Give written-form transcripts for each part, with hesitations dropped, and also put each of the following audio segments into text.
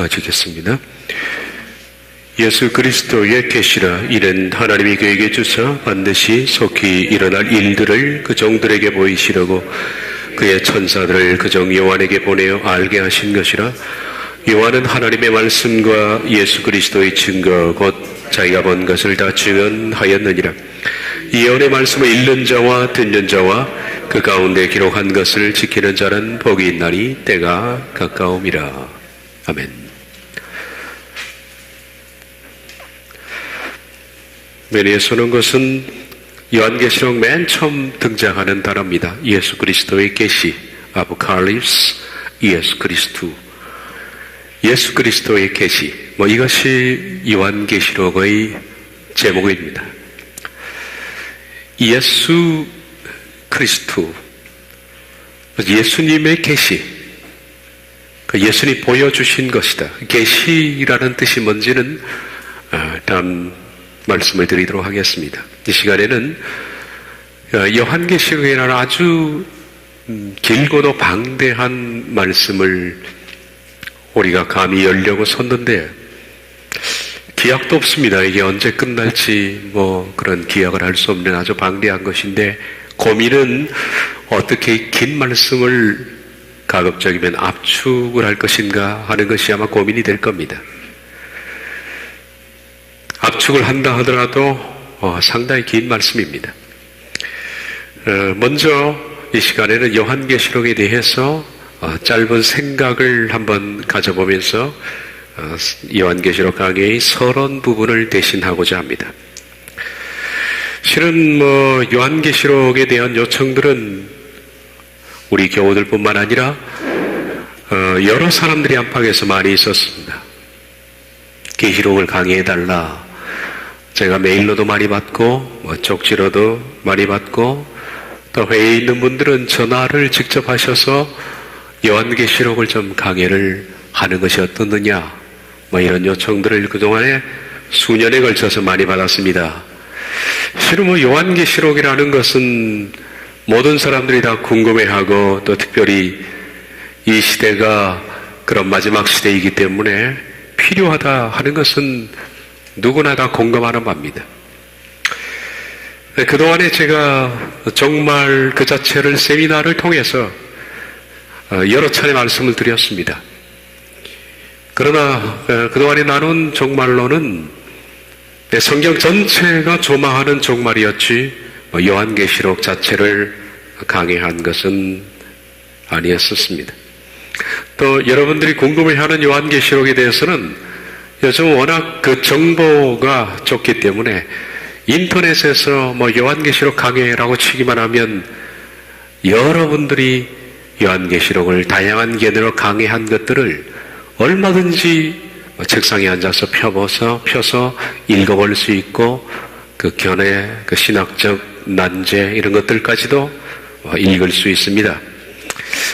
지켰습니다. 예수 그리스도의 계시라. 이는 하나님이 그에게 주사 반드시 속히 일어날 일들을 그 종들에게 보이시려고 그의 천사들을 그 종 요한에게 보내어 알게 하신 것이라. 요한은 하나님의 말씀과 예수 그리스도의 증거 곧 자기가 본 것을 다 증언하였느니라. 이 예언의 말씀을 읽는 자와 듣는 자와 그 가운데 기록한 것을 지키는 자는 복이 있나니 때가 가까움이라. 아멘. 메리에 서는 것은 요한계시록 맨 처음 등장하는 단어입니다. 예수 그리스도의 계시, 아포칼립스, 예수 그리스도. 예수 그리스도의 계시, 이것이 요한계시록의 제목입니다. 예수 그리스도, 예수님의 계시, 예수님이 보여주신 것이다. 계시라는 뜻이 뭔지는 다음 말씀을 드리도록 하겠습니다. 이 시간에는 요한계시록이라는 아주 길고도 방대한 말씀을 우리가 감히 열려고 섰는데 기약도 없습니다. 이게 언제 끝날지 그런 기약을 할 수 없는 아주 방대한 것인데, 고민은 어떻게 긴 말씀을 가급적이면 압축을 할 것인가 하는 것이 아마 고민이 될 겁니다. 압축을 한다 하더라도 상당히 긴 말씀입니다. 먼저 이 시간에는 요한계시록에 대해서 짧은 생각을 한번 가져보면서 요한계시록 강의의 서론 부분을 대신하고자 합니다. 실은 요한계시록에 대한 요청들은 우리 교우들뿐만 아니라 여러 사람들이 안팎에서 많이 있었습니다. 계시록을 강의해달라. 제가 메일로도 많이 받고 쪽지로도 많이 받고, 또 회의에 있는 분들은 전화를 직접 하셔서 요한계시록을 좀 강의를 하는 것이 어떻느냐, 이런 요청들을 그동안에 수년에 걸쳐서 많이 받았습니다. 실은 요한계시록이라는 것은 모든 사람들이 다 궁금해하고, 또 특별히 이 시대가 그런 마지막 시대이기 때문에 필요하다 하는 것은 누구나 다 공감하는 바입니다. 그동안에 제가 정말 그 자체를 세미나를 통해서 여러 차례 말씀을 드렸습니다. 그러나 그동안에 나눈 종말론은 성경 전체가 조망하는 종말이었지 요한계시록 자체를 강의한 것은 아니었었습니다. 또 여러분들이 궁금해하는 요한계시록에 대해서는 요즘 워낙 그 정보가 좋기 때문에 인터넷에서 요한계시록 강의라고 치기만 하면 여러분들이 요한계시록을 다양한 견해로 강의한 것들을 얼마든지 책상에 앉아서 펴서 읽어볼 수 있고, 그 견해, 그 신학적 난제 이런 것들까지도 읽을 수 있습니다.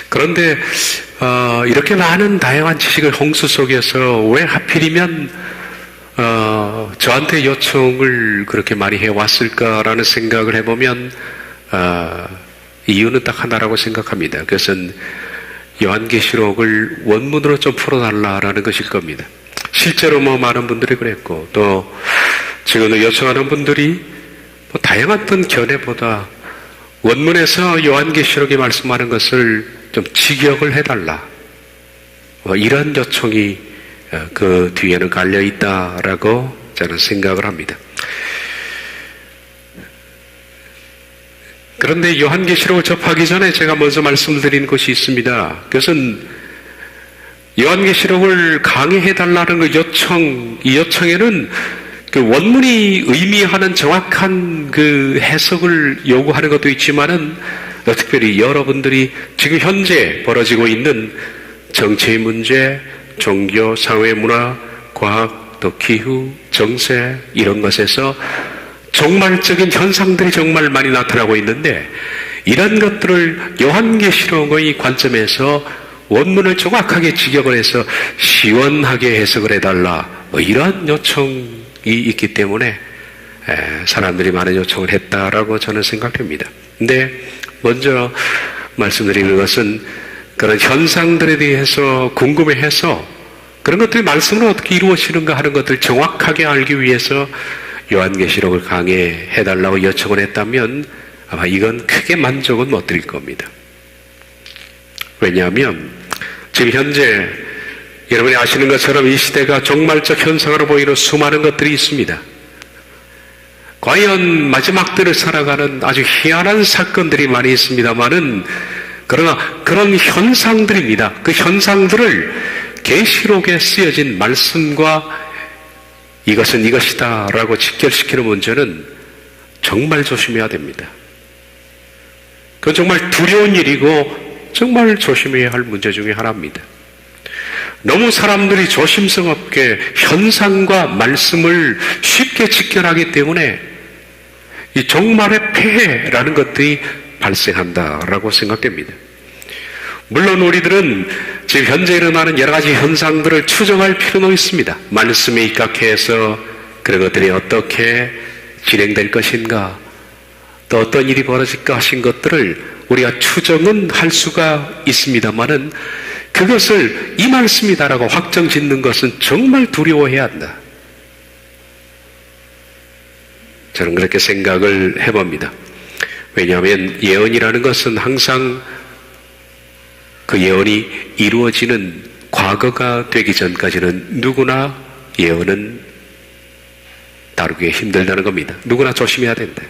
그런데 이렇게 많은 다양한 지식의 홍수 속에서 왜 하필이면 저한테 요청을 그렇게 많이 해왔을까라는 생각을 해보면 이유는 딱 하나라고 생각합니다. 그것은 요한계시록을 원문으로 좀 풀어달라라는 것일 겁니다. 실제로 많은 분들이 그랬고, 또 지금도 요청하는 분들이 다양한 어떤 견해보다 원문에서 요한계시록이 말씀하는 것을 좀 직역을 해달라, 이런 요청이 그 뒤에는 갈려있다라고 저는 생각을 합니다. 그런데 요한계시록을 접하기 전에 제가 먼저 말씀드린 것이 있습니다. 그것은 요한계시록을 강의해달라는 그 요청, 이 요청에는 그 원문이 의미하는 정확한 그 해석을 요구하는 것도 있지만은, 특별히 여러분들이 지금 현재 벌어지고 있는 정치의 문제, 종교, 사회, 문화, 과학, 또 기후, 정세, 이런 것에서 종말적인 현상들이 정말 많이 나타나고 있는데, 이런 것들을 요한계시록의 관점에서 원문을 정확하게 직역을 해서 시원하게 해석을 해달라, 이런 요청이 있기 때문에 사람들이 많은 요청을 했다라고 저는 생각합니다. 근데 먼저 말씀드리는 것은 그런 현상들에 대해서 궁금해해서 그런 것들이 말씀으로 어떻게 이루어지는가 하는 것들을 정확하게 알기 위해서 요한계시록을 강해해달라고 요청을 했다면 아마 이건 크게 만족은 못 드릴 겁니다. 왜냐하면 지금 현재 여러분이 아시는 것처럼 이 시대가 종말적 현상으로 보이는 수많은 것들이 있습니다. 과연 마지막 때를 살아가는 아주 희한한 사건들이 많이 있습니다만은 그러나 그런 현상들입니다. 그 현상들을 계시록에 쓰여진 말씀과 이것은 이것이다 라고 직결시키는 문제는 정말 조심해야 됩니다. 그건 정말 두려운 일이고 정말 조심해야 할 문제 중에 하나입니다. 너무 사람들이 조심성 없게 현상과 말씀을 쉽게 직결하기 때문에 이 종말의 폐해라는 것들이 발생한다라고 생각됩니다. 물론 우리들은 지금 현재 일어나는 여러 가지 현상들을 추정할 필요는 있습니다. 말씀에 입각해서 그런 것들이 어떻게 진행될 것인가, 또 어떤 일이 벌어질까 하신 것들을 우리가 추정은 할 수가 있습니다만은 그것을 이 말씀이다라고 확정 짓는 것은 정말 두려워해야 한다. 저는 그렇게 생각을 해봅니다. 왜냐하면 예언이라는 것은 항상 그 예언이 이루어지는 과거가 되기 전까지는 누구나 예언은 다루기 힘들다는 겁니다. 누구나 조심해야 된다.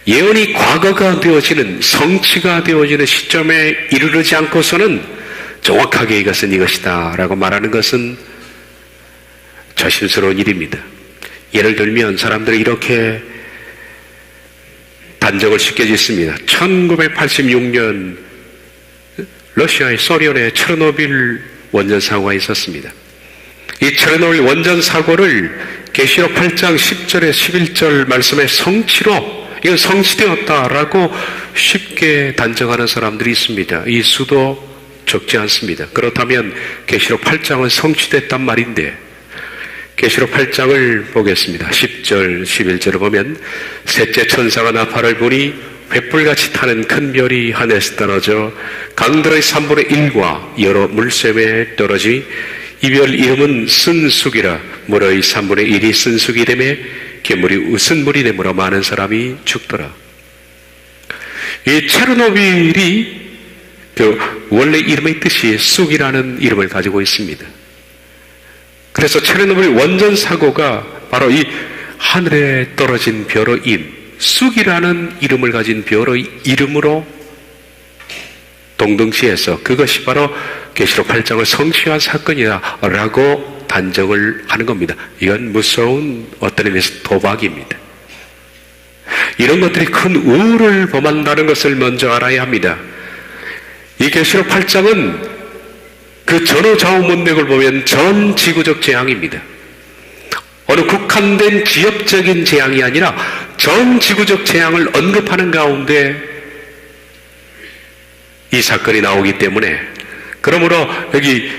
예언이 과거가 되어지는, 성취가 되어지는 시점에 이르르지 않고서는 정확하게 이것은 이것이다 라고 말하는 것은 조심스러운 일입니다. 예를 들면 사람들이 이렇게 단정을 쉽게 짓습니다. 1986년 러시아의 소련의 체르노빌 원전 사고가 있었습니다. 이 체르노빌 원전 사고를 계시록 8장 10절에 11절 말씀의 성취로 이건 성취되었다라고 쉽게 단정하는 사람들이 있습니다. 이 수도 적지 않습니다. 그렇다면 계시록 8장은 성취됐단 말인데 계시록 8장을 보겠습니다. 10절 11절을 보면 셋째 천사가 나팔을 부니 횃불같이 타는 큰 별이 하늘에서 떨어져 강들의 3분의 1과 여러 물샘에 떨어지 이 별 이름은 쓴쑥이라 물의 3분의 1이 쓴쑥이 되매 괴물이 으스물이 되므로 많은 사람이 죽더라. 이 체르노빌이 원래 이름의 뜻이 쑥이라는 이름을 가지고 있습니다. 그래서 체르노빌 원전 사고가 바로 이 하늘에 떨어진 별의 이름, 쑥이라는 이름을 가진 별의 이름으로 동등시해서 그것이 바로 계시록 8장을 성취한 사건이다 라고 단정을 하는 겁니다. 이건 무서운 어떤 의미에서 도박입니다. 이런 것들이 큰 우를 범한다는 것을 먼저 알아야 합니다. 이 계시록 8장은 그 전후좌우 문맥을 보면 전 지구적 재앙입니다. 어느 국한된 지역적인 재앙이 아니라 전 지구적 재앙을 언급하는 가운데 이 사건이 나오기 때문에 그러므로 여기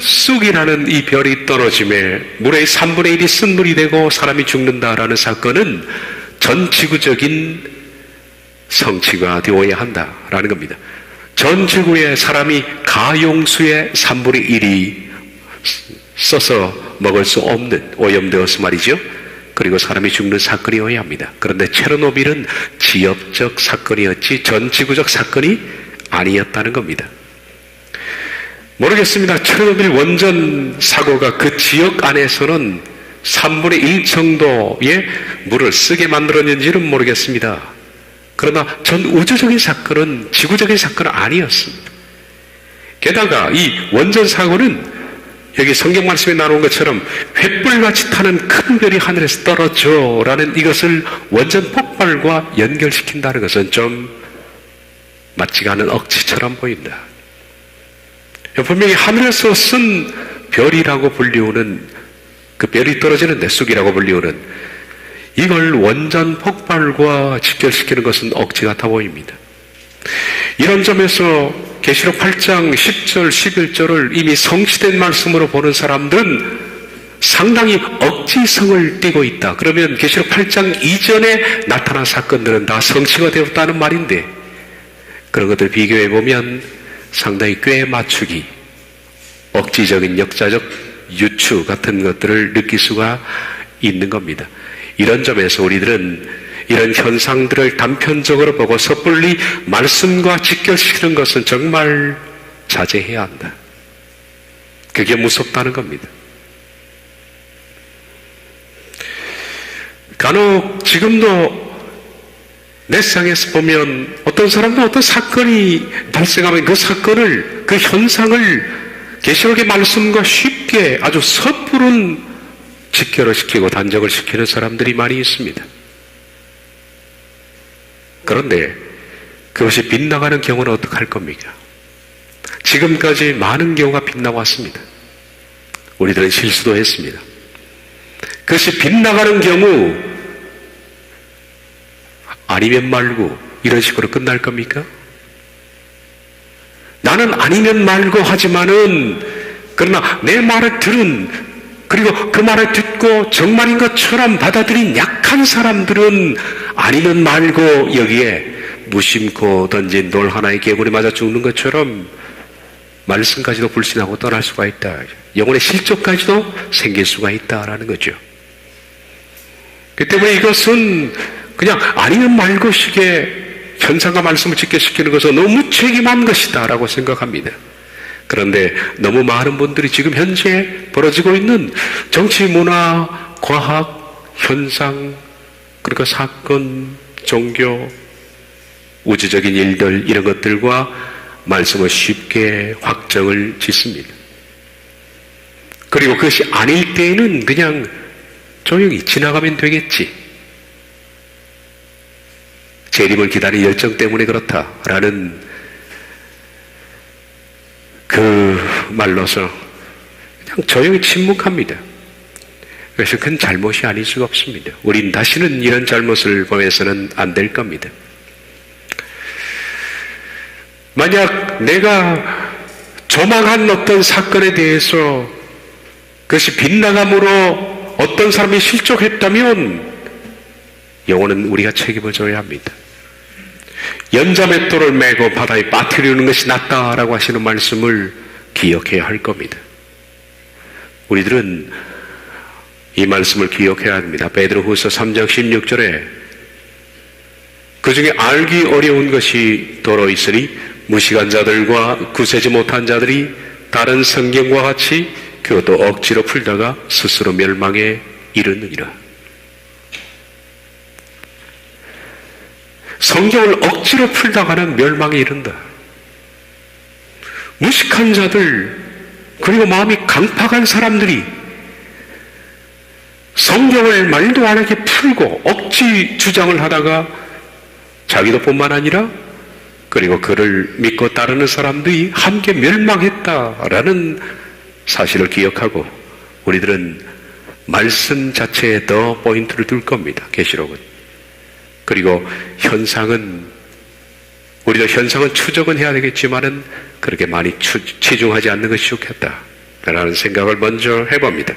쑥이라는 이 별이 떨어짐에 물의 3분의 1이 쓴물이 되고 사람이 죽는다라는 사건은 전 지구적인 성취가 되어야 한다라는 겁니다. 전 지구에 사람이 가용수의 3분의 1이 써서 먹을 수 없는 오염되어서 말이죠. 그리고 사람이 죽는 사건이어야 합니다. 그런데 체르노빌은 지역적 사건이었지 전 지구적 사건이 아니었다는 겁니다. 모르겠습니다. 체르노빌 원전 사고가 그 지역 안에서는 3분의 1 정도의 물을 쓰게 만들었는지는 모르겠습니다. 그러나 전 우주적인 사건은 지구적인 사건은 아니었습니다. 게다가 이 원전 사고는 여기 성경 말씀에 나온 것처럼 횃불같이 타는 큰 별이 하늘에서 떨어져 라는 이것을 원전 폭발과 연결시킨다는 것은 좀 맞지가 않은 억지처럼 보인다. 분명히 하늘에서 쓴 별이라고 불리우는 그 별이 떨어지는데 쑥이라고 불리우는 이걸 원전 폭발과 직결시키는 것은 억지 같아 보입니다. 이런 점에서 계시록 8장 10절 11절을 이미 성취된 말씀으로 보는 사람들은 상당히 억지성을 띠고 있다. 그러면 계시록 8장 이전에 나타난 사건들은 다 성취가 되었다는 말인데 그런 것들 비교해 보면 상당히 꽤 맞추기 억지적인 역사적 유추 같은 것들을 느낄 수가 있는 겁니다. 이런 점에서 우리들은 이런 현상들을 단편적으로 보고 섣불리 말씀과 직결시키는 것은 정말 자제해야 한다. 그게 무섭다는 겁니다. 간혹 지금도 내 세상에서 보면 어떤 사람도 어떤 사건이 발생하면 그 사건을, 그 현상을 계시록의 말씀과 쉽게 아주 섣부른 직결을 시키고 단정을 시키는 사람들이 많이 있습니다. 그런데 그것이 빗나가는 경우는 어떻게 할 겁니까? 지금까지 많은 경우가 빗나왔습니다. 우리들은 실수도 했습니다. 그것이 빗나가는 경우 아니면 말고 이런 식으로 끝날 겁니까? 나는 아니면 말고 하지만은 그러나 내 말을 들은 그리고 그 말을 듣고 정말인 것처럼 받아들인 약한 사람들은 아니면 말고 여기에 무심코 던진 돌 하나의 개구리 맞아 죽는 것처럼 말씀까지도 불신하고 떠날 수가 있다. 영혼의 실족까지도 생길 수가 있다라는 거죠. 그 때문에 이것은 그냥 아니면 말고 식의 현상과 말씀을 직결시키는 것은 너무 무책임한 것이다 라고 생각합니다. 그런데 너무 많은 분들이 지금 현재 벌어지고 있는 정치, 문화, 과학, 현상, 그러니까 사건, 종교, 우주적인 일들 이런 것들과 말씀을 쉽게 확정을 짓습니다. 그리고 그것이 아닐 때에는 그냥 조용히 지나가면 되겠지. 재림을 기다리는 열정 때문에 그렇다라는 그 말로서 그냥 조용히 침묵합니다. 그래서 그건 잘못이 아닐 수가 없습니다. 우린 다시는 이런 잘못을 범해서는 안 될 겁니다. 만약 내가 조망한 어떤 사건에 대해서 그것이 빗나감으로 어떤 사람이 실족했다면 영혼은 우리가 책임을 져야 합니다. 연자맷돌을 메고 바다에 빠뜨리는 것이 낫다라고 하시는 말씀을 기억해야 할 겁니다. 우리들은 이 말씀을 기억해야 합니다. 베드로후서 3장 16절에 그 중에 알기 어려운 것이 도로 있으니 무식한 자들과 구세지 못한 자들이 다른 성경과 같이 그것도 억지로 풀다가 스스로 멸망에 이르느니라. 성경을 억지로 풀다가는 멸망에 이른다. 무식한 자들, 그리고 마음이 강팍한 사람들이 성경을 말도 안 하게 풀고 억지 주장을 하다가 자기도 뿐만 아니라 그리고 그를 믿고 따르는 사람들이 함께 멸망했다라는 사실을 기억하고 우리들은 말씀 자체에 더 포인트를 둘 겁니다. 계시록은. 그리고 현상은 우리도 현상은 추적은 해야 되겠지만은 그렇게 많이 치중하지 않는 것이 좋겠다라는 생각을 먼저 해봅니다.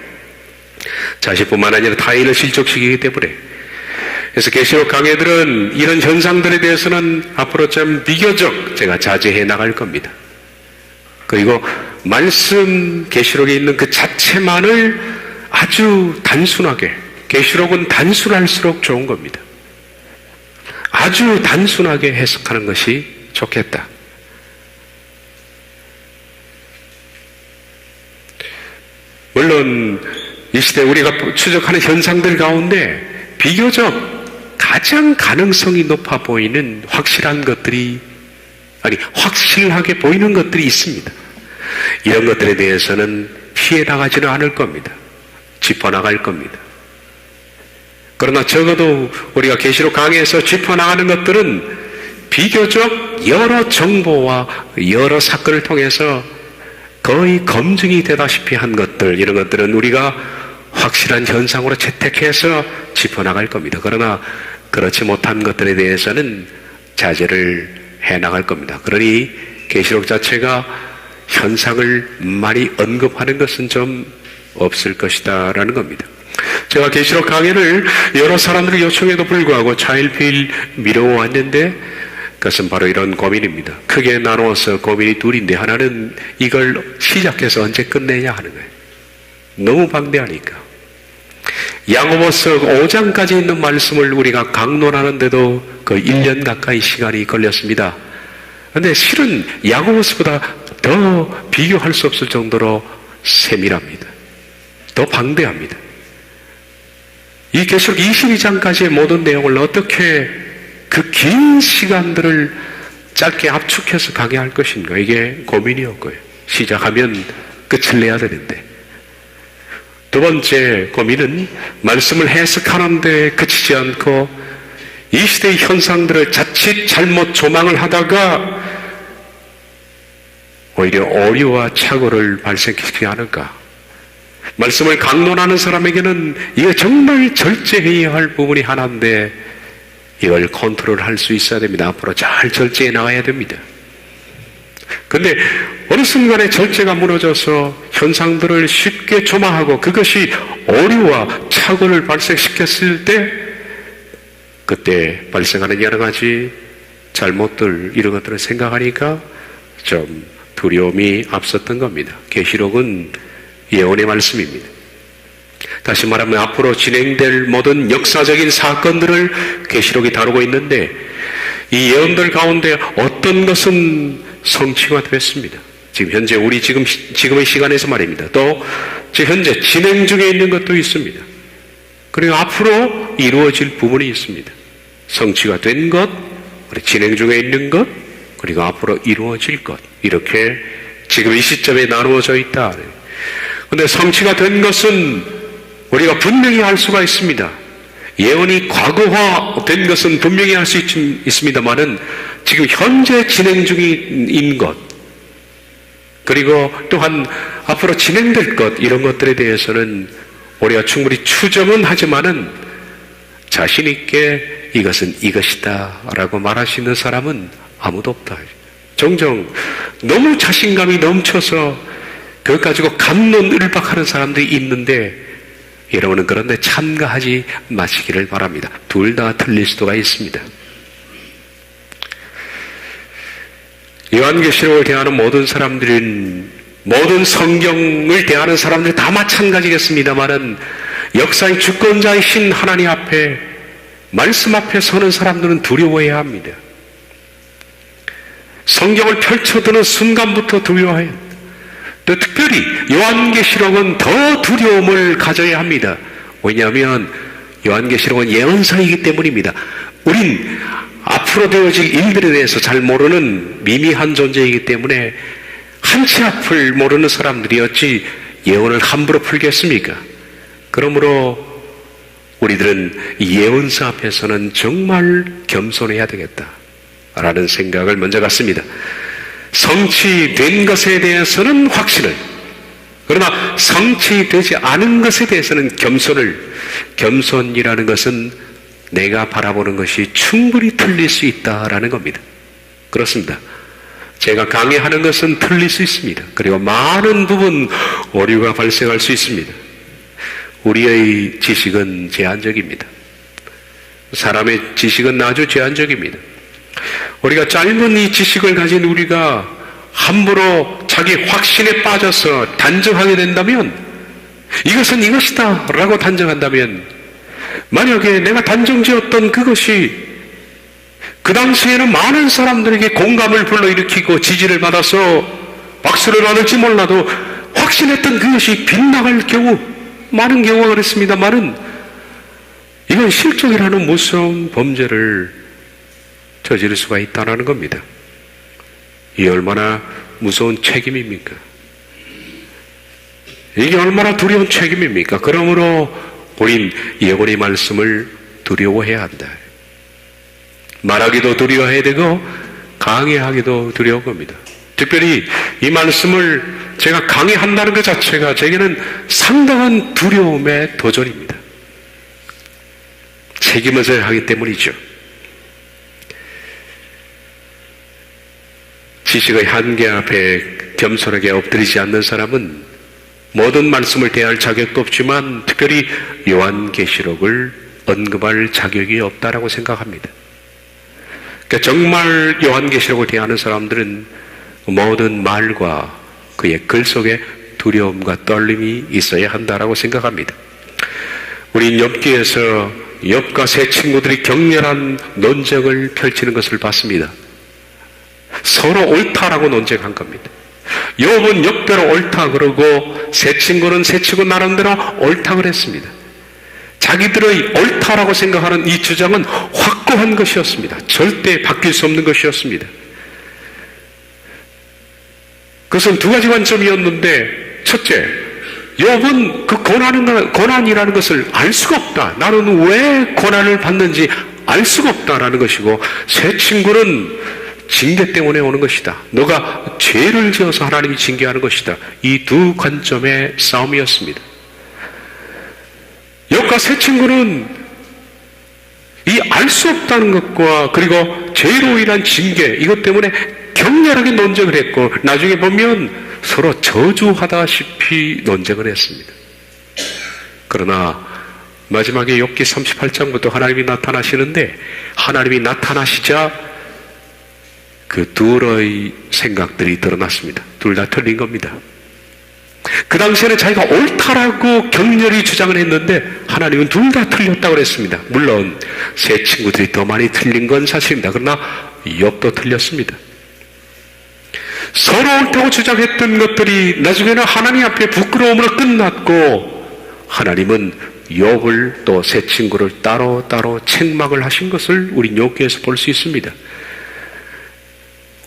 자신뿐만 아니라 타인을 실족시키기 때문에. 그래서 계시록 강해들은 이런 현상들에 대해서는 앞으로 좀 비교적 제가 자제해 나갈 겁니다. 그리고 말씀 계시록에 있는 그 자체만을 아주 단순하게, 계시록은 단순할수록 좋은 겁니다. 아주 단순하게 해석하는 것이 좋겠다. 물론 이 시대 우리가 추적하는 현상들 가운데 비교적 가장 가능성이 높아 보이는 확실한 것들이 확실하게 보이는 것들이 있습니다. 이런 것들에 대해서는 피해 나가지는 않을 겁니다. 짚어나갈 겁니다. 그러나 적어도 우리가 계시록 강의에서 짚어나가는 것들은 비교적 여러 정보와 여러 사건을 통해서 거의 검증이 되다시피 한 것들, 이런 것들은 우리가 확실한 현상으로 채택해서 짚어나갈 겁니다. 그러나 그렇지 못한 것들에 대해서는 자제를 해나갈 겁니다. 그러니 계시록 자체가 현상을 많이 언급하는 것은 좀 없을 것이다 라는 겁니다. 제가 계시록 강의를 여러 사람들이 요청에도 불구하고 차일피일 미뤄왔는데 그것은 바로 이런 고민입니다. 크게 나누어서 고민이 둘인데, 하나는 이걸 시작해서 언제 끝내냐 하는 거예요. 너무 방대하니까. 야고보서 5장까지 있는 말씀을 우리가 강론하는데도 그 1년 가까이 시간이 걸렸습니다. 그런데 실은 야고보서보다 더 비교할 수 없을 정도로 세밀합니다. 더 방대합니다. 이 계시록 22장까지의 모든 내용을 어떻게 그 긴 시간들을 짧게 압축해서 강의할 것인가, 이게 고민이었고요. 시작하면 끝을 내야 되는데. 두 번째 고민은 말씀을 해석하는 데 그치지 않고 이 시대의 현상들을 자칫 잘못 조망을 하다가 오히려 오류와 착오를 발생시키지 않을까. 말씀을 강론하는 사람에게는 이게 정말 절제해야 할 부분이 하나인데 이걸 컨트롤할 수 있어야 됩니다. 앞으로 잘 절제해 나가야 됩니다. 근데 어느 순간에 절제가 무너져서 현상들을 쉽게 조망하고 그것이 오류와 착오를 발생시켰을 때 그때 발생하는 여러 가지 잘못들, 이런 것들을 생각하니까 좀 두려움이 앞섰던 겁니다. 계시록은 예언의 말씀입니다. 다시 말하면 앞으로 진행될 모든 역사적인 사건들을 계시록이 다루고 있는데 이 예언들 가운데 어떤 것은 성취가 됐습니다. 지금 현재 우리 지금의 시간에서 말입니다. 또 현재 진행 중에 있는 것도 있습니다. 그리고 앞으로 이루어질 부분이 있습니다. 성취가 된 것, 진행 중에 있는 것, 그리고 앞으로 이루어질 것, 이렇게 지금 이 시점에 나누어져 있다. 그런데 성취가 된 것은 우리가 분명히 알 수가 있습니다. 예언이 과거화된 것은 분명히 알 수 있습니다만은 지금 현재 진행 중인 것, 그리고 또한 앞으로 진행될 것, 이런 것들에 대해서는 우리가 충분히 추정은 하지만은 자신 있게 이것은 이것이다 라고 말할 수 있는 사람은 아무도 없다. 종종 너무 자신감이 넘쳐서 그것 가지고 갑론을박하는 사람들이 있는데 여러분은 그런데 참가하지 마시기를 바랍니다. 둘 다 틀릴 수도가 있습니다. 요한계시록을 대하는 모든 사람들은, 모든 성경을 대하는 사람들이 다 마찬가지겠습니다만은 역사의 주권자이신 하나님 앞에, 말씀 앞에 서는 사람들은 두려워해야 합니다. 성경을 펼쳐드는 순간부터 두려워해야 합니다. 또 특별히 요한계시록은 더 두려움을 가져야 합니다. 왜냐하면 요한계시록은 예언서이기 때문입니다. 우린 앞으로 되어질 일들에 대해서 잘 모르는 미미한 존재이기 때문에 한치 앞을 모르는 사람들이 어찌 예언을 함부로 풀겠습니까? 그러므로 우리들은 이 예언서 앞에서는 정말 겸손해야 되겠다라는 생각을 먼저 갖습니다. 성취된 것에 대해서는 확신을, 그러나 성취되지 않은 것에 대해서는 겸손이라는 것은 내가 바라보는 것이 충분히 틀릴 수 있다라는 겁니다. 그렇습니다. 제가 강의하는 것은 틀릴 수 있습니다. 그리고 많은 부분 오류가 발생할 수 있습니다. 우리의 지식은 제한적입니다. 사람의 지식은 아주 제한적입니다. 우리가 짧은 이 지식을 가진 우리가 함부로 자기 확신에 빠져서 단정하게 된다면, 이것은 이것이다 라고 단정한다면, 만약에 내가 단정지었던 그것이 그 당시에는 많은 사람들에게 공감을 불러일으키고 지지를 받아서 박수를 받을지 몰라도 확신했던 그것이 빗나갈 경우, 많은 경우가 그렇습니다만은 이건 실족이라는 무서운 범죄를 저지를 수가 있다는 겁니다. 이게 얼마나 무서운 책임입니까? 이게 얼마나 두려운 책임입니까? 그러므로 우린 예언의 말씀을 두려워해야 한다. 말하기도 두려워해야 되고 강의하기도 두려운 겁니다. 특별히 이 말씀을 제가 강의한다는 것 자체가 제게는 상당한 두려움의 도전입니다. 책임을 져야 하기 때문이죠. 지식의 한계 앞에 겸손하게 엎드리지 않는 사람은 모든 말씀을 대할 자격도 없지만 특별히 요한계시록을 언급할 자격이 없다라고 생각합니다. 그러니까 정말 요한계시록을 대하는 사람들은 모든 말과 그의 글 속에 두려움과 떨림이 있어야 한다라고 생각합니다. 우린 욥기에서 욥과 세 친구들이 격렬한 논쟁을 펼치는 것을 봤습니다. 서로 옳다라고 논쟁한 겁니다. 욥은 욥대로 옳다 그러고 세 친구는 세 친구 나름대로 옳다 그랬습니다. 자기들의 옳다라고 생각하는 이 주장은 확고한 것이었습니다. 절대 바뀔 수 없는 것이었습니다. 그것은 두 가지 관점이었는데, 첫째, 욥은 그 고난이라는 것을 알 수가 없다. 나는 왜 고난을 받는지 알 수가 없다라는 것이고, 세 친구는 징계 때문에 오는 것이다. 너가 죄를 지어서 하나님이 징계하는 것이다. 이 두 관점의 싸움이었습니다. 욥과 세 친구는 이 알 수 없다는 것과 그리고 죄로 인한 징계 이것 때문에 격렬하게 논쟁을 했고 나중에 보면 서로 저주하다시피 논쟁을 했습니다. 그러나 마지막에 욥기 38장부터 하나님이 나타나시는데 하나님이 나타나시자 그 둘의 생각들이 드러났습니다. 둘 다 틀린 겁니다. 그 당시에는 자기가 옳다라고 격렬히 주장을 했는데 하나님은 둘 다 틀렸다고 그랬습니다. 물론 세 친구들이 더 많이 틀린 건 사실입니다. 그러나 욥도 틀렸습니다. 서로 옳다고 주장했던 것들이 나중에는 하나님 앞에 부끄러움으로 끝났고 하나님은 욥을 또 세 친구를 따로 책망을 하신 것을 우리 욥기에서 볼 수 있습니다.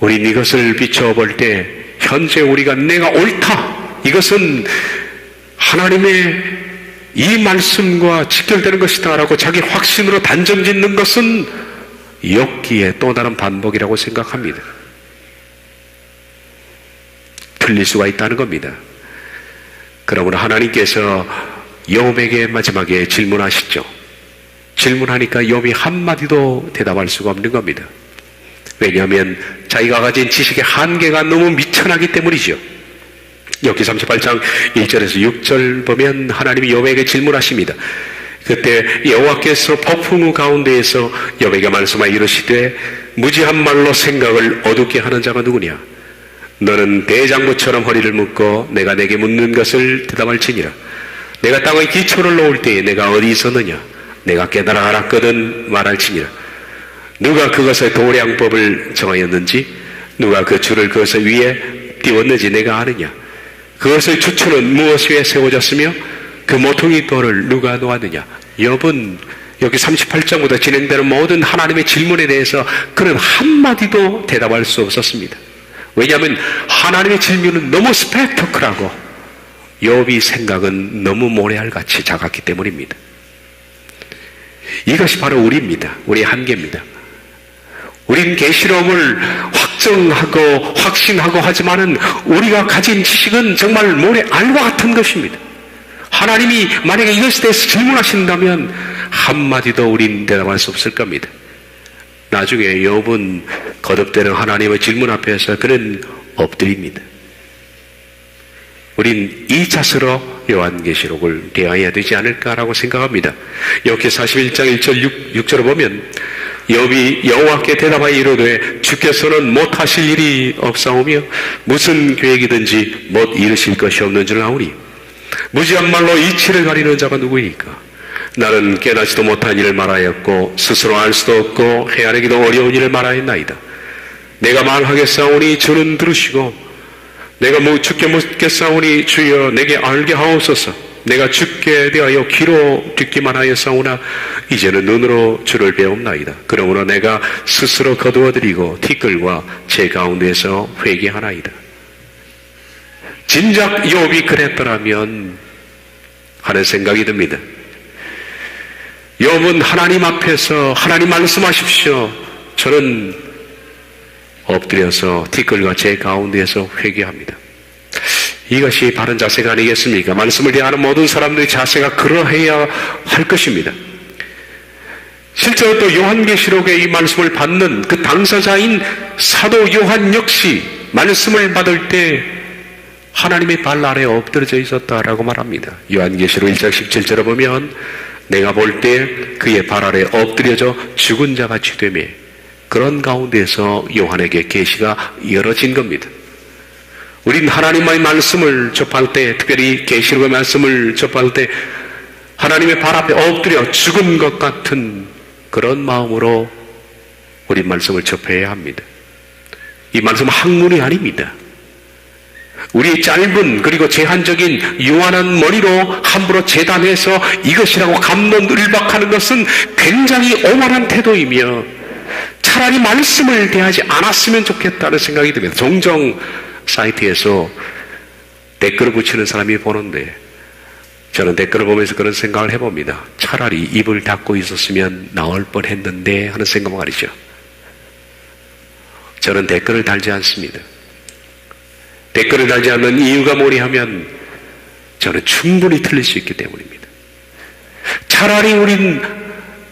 우린 이것을 비춰볼 때 현재 우리가 내가 옳다 이것은 하나님의 이 말씀과 직결되는 것이다 라고 자기 확신으로 단정 짓는 것은 욥기의 또 다른 반복이라고 생각합니다. 틀릴 수가 있다는 겁니다. 그러므로 하나님께서 욥에게 마지막에 질문하시죠. 질문하니까 욥이 한마디도 대답할 수가 없는 겁니다. 왜냐하면 자기가 가진 지식의 한계가 너무 미천하기 때문이죠. 욥기 38장 1절에서 6절 보면 하나님이 욥에게 질문하십니다. 그때 여호와께서 폭풍우 가운데에서 욥에게 말씀하여 이르시되 무지한 말로 생각을 어둡게 하는 자가 누구냐? 너는 대장부처럼 허리를 묶고 내가 내게 묻는 것을 대답할지니라. 내가 땅의 기초를 놓을 때에 내가 어디 있었느냐? 내가 깨달아 알았거든 말할지니라. 누가 그것의 도량법을 정하였는지 누가 그 줄을 그것의 위에 띄웠는지 내가 아느냐? 그것의 주초는 무엇 위에 세워졌으며 그 모퉁이 돌을 누가 놓았느냐? 욥은 여기 38장보다 진행되는 모든 하나님의 질문에 대해서 그는 한마디도 대답할 수 없었습니다. 왜냐하면 하나님의 질문은 너무 스펙터클하고 욥이 생각은 너무 모래알같이 작았기 때문입니다. 이것이 바로 우리입니다. 우리의 한계입니다. 우린 계시록을 확정하고 확신하고 하지만은 우리가 가진 지식은 정말 모래알과 같은 것입니다. 하나님이 만약에 이것에 대해서 질문하신다면 한마디도 우린 대답할 수 없을 겁니다. 나중에 욥은 거듭되는 하나님의 질문 앞에서 그는 엎드립니다. 우린 이 자세로 요한계시록을 대해야 되지 않을까라고 생각합니다. 욥기 41장 1절 6절을 보면 욥이 여호와께 대답하여 이르되 주께서는 못하실 일이 없사오며 무슨 계획이든지 못 이루실 것이 없는 줄 아오니 무지한 말로 이치를 가리는 자가 누구이니까? 나는 깨닫지도 못한 일을 말하였고 스스로 알 수도 없고 헤아리기도 어려운 일을 말하였나이다. 내가 말하겠사오니 주는 들으시고 내가 주께 묻겠사오니 주여 내게 알게 하옵소서. 내가 주께 대하여 귀로 듣기만 하였사오나 이제는 눈으로 주를 배웁나이다. 그러므로 내가 스스로 거두어드리고 티끌과 제 가운데서 회개하나이다. 진작 욥이 그랬더라면 하는 생각이 듭니다. 욥은 하나님 앞에서 하나님 말씀하십시오. 저는 엎드려서 티끌과 제 가운데에서 회개합니다. 이것이 바른 자세가 아니겠습니까? 말씀을 대하는 모든 사람들의 자세가 그러해야 할 것입니다. 실제로 또 요한계시록의 이 말씀을 받는 그 당사자인 사도 요한 역시 말씀을 받을 때 하나님의 발 아래 엎드려져 있었다라고 말합니다. 요한계시록 1장 17절에 보면 내가 볼 때 그의 발 아래 엎드려져 죽은 자같이 되매 그런 가운데서 요한에게 계시가 열어진 겁니다. 우린 하나님의 말씀을 접할 때, 특별히 계시록의 말씀을 접할 때 하나님의 발 앞에 엎드려 죽은 것 같은 그런 마음으로 우리 말씀을 접해야 합니다. 이 말씀은 학문이 아닙니다. 우리의 짧은 그리고 제한적인 유한한 머리로 함부로 재단해서 이것이라고 갑론을박하는 것은 굉장히 오만한 태도이며 차라리 말씀을 대하지 않았으면 좋겠다는 생각이 듭니다. 종종 사이트에서 댓글을 붙이는 사람이 보는데 저는 댓글을 보면서 그런 생각을 해봅니다. 차라리 입을 닫고 있었으면 나올 뻔했는데 하는 생각 말이죠. 저는 댓글을 달지 않습니다. 댓글을 달지 않는 이유가 뭐냐 하면 저는 충분히 틀릴 수 있기 때문입니다. 차라리 우린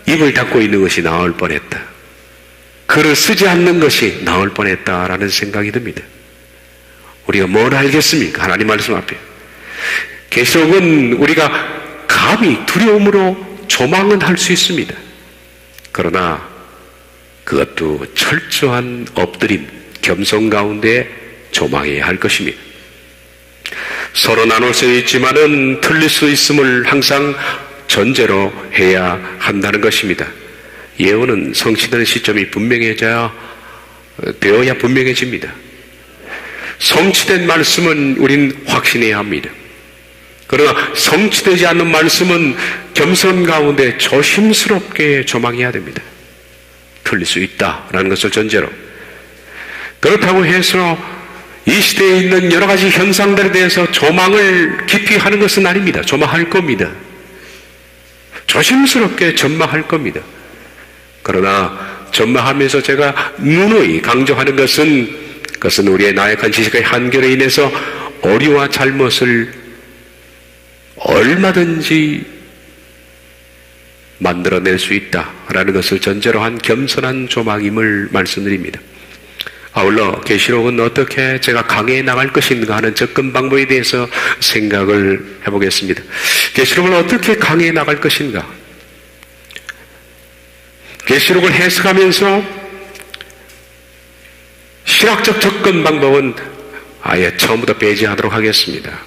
입을 닫고 있는 것이 나을 뻔했다. 글을 쓰지 않는 것이 나을 뻔했다라는 생각이 듭니다. 우리가 뭘 알겠습니까? 하나님 말씀 앞에. 계시록은 우리가 감히 두려움으로 조망은 할 수 있습니다. 그러나 그것도 철저한 엎드림, 겸손 가운데 조망해야 할 것입니다. 서로 나눌 수 있지만은 틀릴 수 있음을 항상 전제로 해야 한다는 것입니다. 예언은 성취되는 시점이 되어야 분명해집니다. 성취된 말씀은 우린 확신해야 합니다. 그러나 성취되지 않는 말씀은 겸손 가운데 조심스럽게 조망해야 됩니다. 틀릴 수 있다라는 것을 전제로. 그렇다고 해서 이 시대에 있는 여러 가지 현상들에 대해서 조망을 깊이 하는 것은 아닙니다. 조망할 겁니다. 조심스럽게 전망할 겁니다. 그러나 전망하면서 제가 누누이 강조하는 그것은 우리의 나약한 지식의 한계로 인해서 오류와 잘못을 얼마든지 만들어낼 수 있다라는 것을 전제로 한 겸손한 조망임을 말씀드립니다. 아울러 계시록은 어떻게 제가 강해해 나갈 것인가 하는 접근 방법에 대해서 생각을 해보겠습니다. 계시록을 어떻게 강해해 나갈 것인가? 계시록을 해석하면서 신학적 접근 방법은 아예 처음부터 배제하도록 하겠습니다.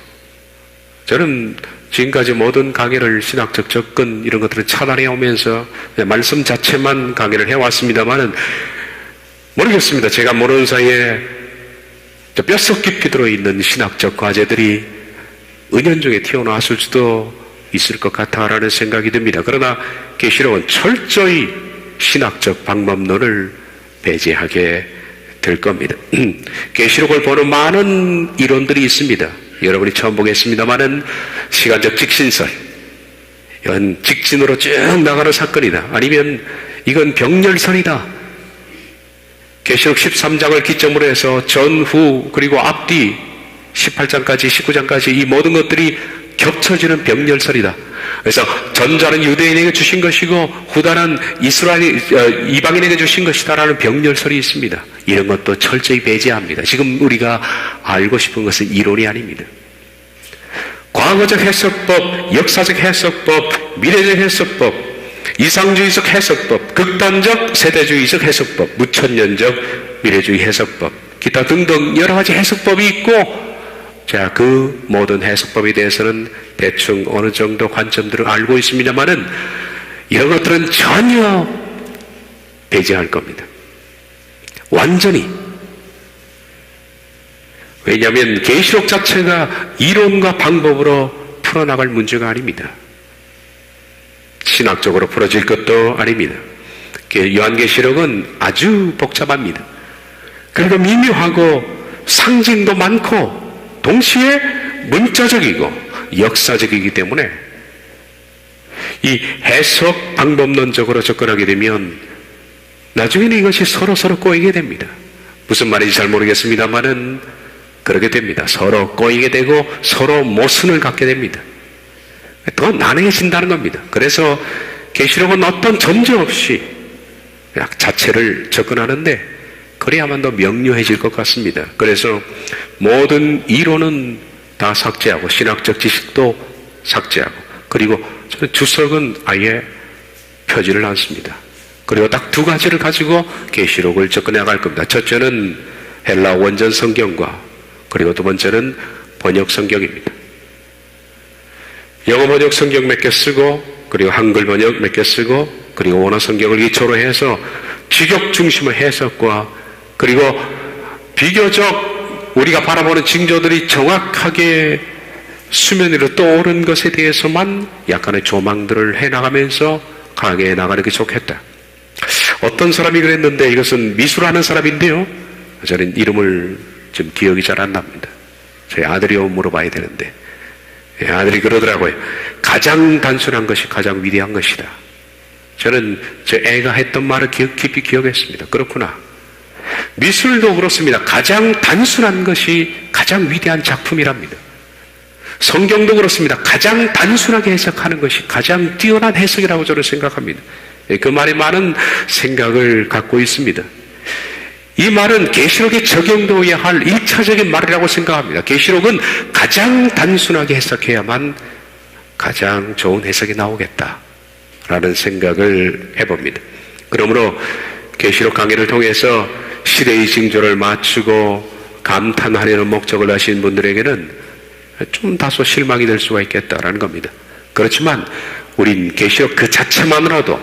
저는 지금까지 모든 강의를 신학적 접근 이런 것들을 차단해 오면서 말씀 자체만 강의를 해왔습니다만은 모르겠습니다. 제가 모르는 사이에 뼛속 깊이 들어있는 신학적 과제들이 은연중에 튀어나왔을 수도 있을 것 같다라는 생각이 듭니다. 그러나 계시록은 철저히 신학적 방법론을 배제하게 될 겁니다. 계시록을 보는 많은 이론들이 있습니다. 여러분이 처음 보겠습니다만은 시간적 직신설, 이건 직진으로 쭉 나가는 사건이다. 아니면 이건 병렬설이다. 계시록 13장을 기점으로 해서 전후 그리고 앞뒤 18장까지 19장까지 이 모든 것들이 겹쳐지는 병렬설이다. 그래서 전자는 유대인에게 주신 것이고 후단은 이방인에게 주신 것이다라는 병렬설이 있습니다. 이런 것도 철저히 배제합니다. 지금 우리가 알고 싶은 것은 이론이 아닙니다. 과거적 해석법, 역사적 해석법, 미래적 해석법, 이상주의적 해석법, 극단적 세대주의적 해석법, 무천년적 미래주의 해석법, 기타 등등 여러 가지 해석법이 있고, 자, 그 모든 해석법에 대해서는 대충 어느 정도 관점들을 알고 있습니다만은 이런 것들은 전혀 배제할 겁니다. 완전히. 왜냐하면 계시록 자체가 이론과 방법으로 풀어나갈 문제가 아닙니다. 신학적으로 풀어질 것도 아닙니다. 요한계시록은 아주 복잡합니다. 그리고 미묘하고 상징도 많고 동시에 문자적이고 역사적이기 때문에 이 해석 방법론적으로 접근하게 되면 나중에는 이것이 서로 꼬이게 됩니다. 무슨 말인지 잘 모르겠습니다만은 그러게 됩니다. 서로 꼬이게 되고 서로 모순을 갖게 됩니다. 더 난해해진다는 겁니다. 그래서 계시록은 어떤 전제 없이 그냥 자체를 접근하는데 그래야만 더 명료해질 것 같습니다. 그래서 모든 이론은 다 삭제하고 신학적 지식도 삭제하고 그리고 저는 주석은 아예 펴지를 않습니다. 그리고 딱 두 가지를 가지고 계시록을 접근해 나갈 겁니다. 첫째는 헬라 원전 성경과 그리고 두 번째는 번역 성경입니다. 영어 번역 성경 몇 개 쓰고 그리고 한글 번역 몇 개 쓰고 그리고 원어 성경을 기초로 해서 직역 중심의 해석과 그리고 비교적 우리가 바라보는 징조들이 정확하게 수면 위로 떠오른 것에 대해서만 약간의 조망들을 해나가면서 강하게 나가는 게 좋겠다. 어떤 사람이 그랬는데 이것은 미술하는 사람인데요. 저는 이름을 좀 기억이 잘 안 납니다. 저희 아들이 오면 물어봐야 되는데 아들이 그러더라고요. 가장 단순한 것이 가장 위대한 것이다. 저는 저 애가 했던 말을 깊이 기억했습니다. 그렇구나. 미술도 그렇습니다. 가장 단순한 것이 가장 위대한 작품이랍니다. 성경도 그렇습니다. 가장 단순하게 해석하는 것이 가장 뛰어난 해석이라고 저는 생각합니다. 그 말에 많은 생각을 갖고 있습니다. 이 말은 계시록에 적용되어야 할 1차적인 말이라고 생각합니다. 계시록은 가장 단순하게 해석해야만 가장 좋은 해석이 나오겠다라는 생각을 해봅니다. 그러므로 계시록 강의를 통해서 시대의 징조를 맞추고 감탄하려는 목적을 하신 분들에게는 좀 다소 실망이 될 수가 있겠다라는 겁니다. 그렇지만 우린 계시록 그 자체만으로도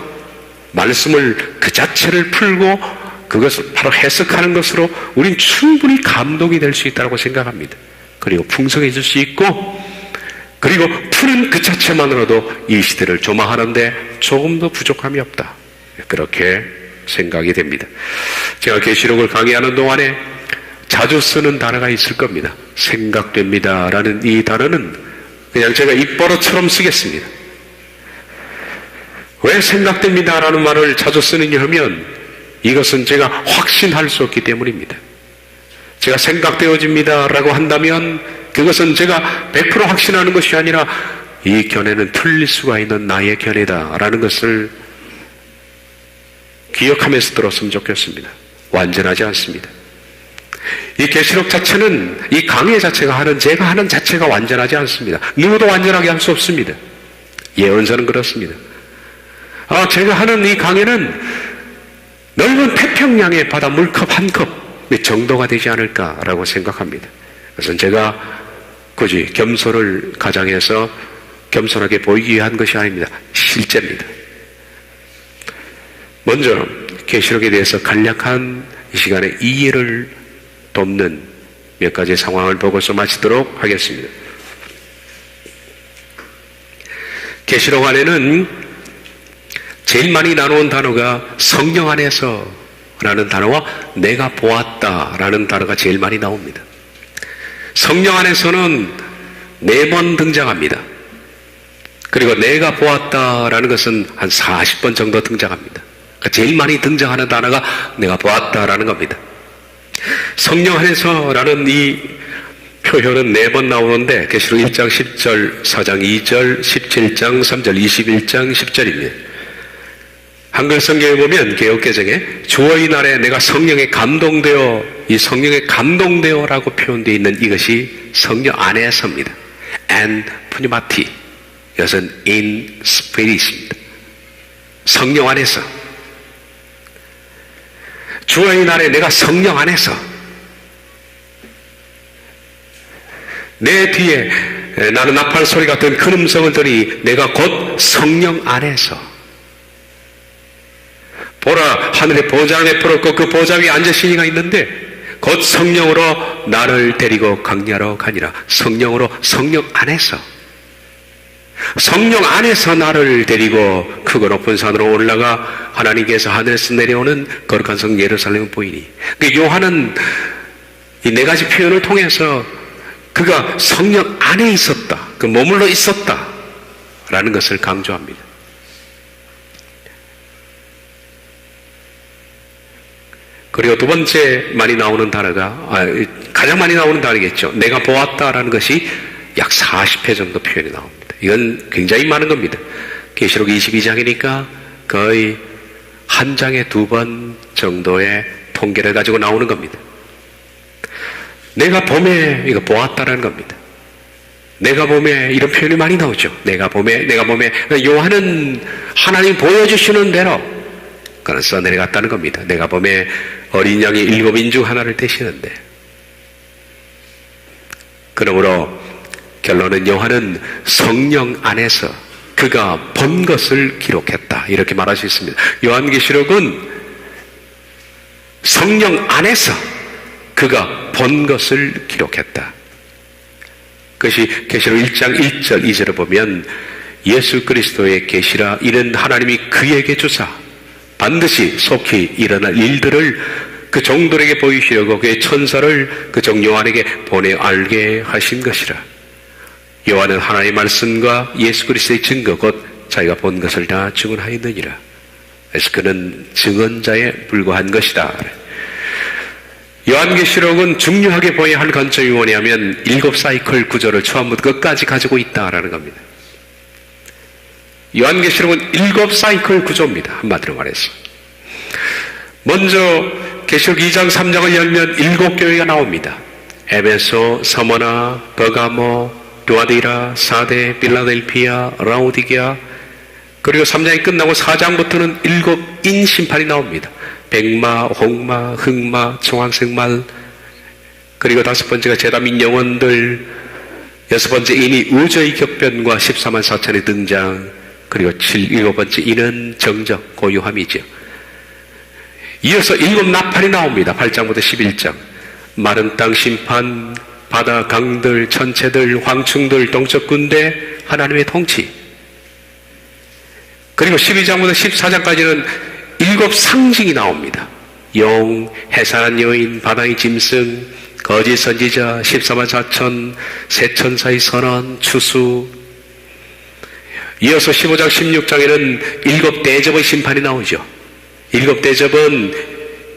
말씀을 그 자체를 풀고 그것을 바로 해석하는 것으로 우린 충분히 감동이 될 수 있다고 생각합니다. 그리고 풍성해질 수 있고 그리고 푸는 그 자체만으로도 이 시대를 조망하는데 조금도 부족함이 없다. 그렇게 생각이 됩니다. 제가 계시록을 강의하는 동안에 자주 쓰는 단어가 있을 겁니다. 생각됩니다 라는 이 단어는 그냥 제가 입버릇처럼 쓰겠습니다. 왜 생각됩니다 라는 말을 자주 쓰느냐 하면 이것은 제가 확신할 수 없기 때문입니다. 제가 생각되어집니다 라고 한다면 그것은 제가 100% 확신하는 것이 아니라 이 견해는 틀릴 수가 있는 나의 견해다 라는 것을 기억하면서 들었으면 좋겠습니다. 완전하지 않습니다. 이 계시록 자체는 이 강의 자체가 하는 제가 하는 자체가 완전하지 않습니다. 누구도 완전하게 할 수 없습니다. 예언서는 그렇습니다. 제가 하는 이 강의는 넓은 태평양의 바다 물컵 한 컵 정도가 되지 않을까라고 생각합니다. 그래서 제가 굳이 겸손을 가장해서 겸손하게 보이기 위한 것이 아닙니다. 실제입니다. 먼저 계시록에 대해서 간략한 이 시간에 이해를 돕는 몇 가지 상황을 보고서 마치도록 하겠습니다. 계시록 안에는 제일 많이 나누는 단어가 성령 안에서 라는 단어와 내가 보았다 라는 단어가 제일 많이 나옵니다. 성령 안에서는 4번 등장합니다. 그리고 내가 보았다 라는 것은 한 40번 정도 등장합니다. 그러니까 제일 많이 등장하는 단어가 내가 보았다 라는 겁니다. 성령 안에서 라는 이 표현은 4번 나오는데 계시록 1장 10절, 4장 2절, 17장 3절, 21장 10절입니다. 한글 성경에 보면 개역개정에 주의 날에 내가 성령에 감동되어 이 성령에 감동되어 라고 표현되어 있는 이것이 성령 안에서입니다. and pneumati 이것은 in spirit입니다. 성령 안에서 주의 날에 내가 성령 안에서 내 뒤에 나는 나팔 소리 같은 큰 음성을 들으니 내가 곧 성령 안에서 보라 하늘에 보좌를 베풀었고 그 보좌 위에 앉으신 이가 있는데 곧 성령으로 나를 데리고 강야로 가니라. 성령으로 성령 안에서 성령 안에서 나를 데리고 크고 높은 산으로 올라가 하나님께서 하늘에서 내려오는 거룩한 성 예루살렘을 보이니. 요한은 이 4가지 표현을 통해서 그가 성령 안에 있었다, 그 머물러 있었다 라는 것을 강조합니다. 그리고 두 번째 많이 나오는 단어가 가장 많이 나오는 단어겠죠. 내가 보았다라는 것이 약 40회 정도 표현이 나옵니다. 이건 굉장히 많은 겁니다. 계시록 22장이니까 거의 한 장에 2번 정도의 통계를 가지고 나오는 겁니다. 내가 봄에 이거 보았다라는 겁니다. 내가 봄에 이런 표현이 많이 나오죠. 내가 봄에 요한은 하나님 보여주시는 대로 그는 써내려갔다는 겁니다. 내가 봄에 어린 양이 7인 중 하나를 대시는데. 그러므로 결론은 요한은 성령 안에서 그가 본 것을 기록했다, 이렇게 말할 수 있습니다. 요한계시록은 성령 안에서 그가 본 것을 기록했다. 그것이 계시록 1장 1절 2절을 보면 예수 그리스도의 계시라 이는 하나님이 그에게 주사 반드시 속히 일어날 일들을 그 종들에게 보이시려고 그의 천사를 그 종 요한에게 보내 알게 하신 것이라. 요한은 하나님의 말씀과 예수 그리스도의 증거 곧 자기가 본 것을 다 증언하였느니라. 그래서 그는 증언자에 불과한 것이다. 요한계시록은 중요하게 보여야 할 관점이 뭐냐면 7사이클 구조를 처음부터 끝까지 가지고 있다라는 겁니다. 요한계시록은 7사이클 구조입니다. 한마디로 말해서. 먼저 계시록 2장 3장을 열면 7교회가 나옵니다. 에베소, 서머나, 버가모, 두아디라, 사데, 빌라델피아, 라오디게아. 그리고 3장이 끝나고 4장부터는 7인 심판이 나옵니다. 백마, 홍마, 흑마, 청황색말. 그리고 5번째가 제다민 영혼들. 6번째 인이 우주의 격변과 14만 4천의 등장. 그리고 7번째 인은 정적, 고요함이죠. 이어서 7 나팔이 나옵니다. 8장부터 11장. 마른 땅 심판, 바다 강들, 천체들, 황충들, 동쪽 군대, 하나님의 통치. 그리고 12장부터 14장까지는 7 상징이 나옵니다. 용, 해산한 여인, 바다의 짐승, 거짓 선지자, 14만 4천, 세천사의 선언, 추수. 이어서 15장, 16장에는 7 대접의 심판이 나오죠. 7 대접은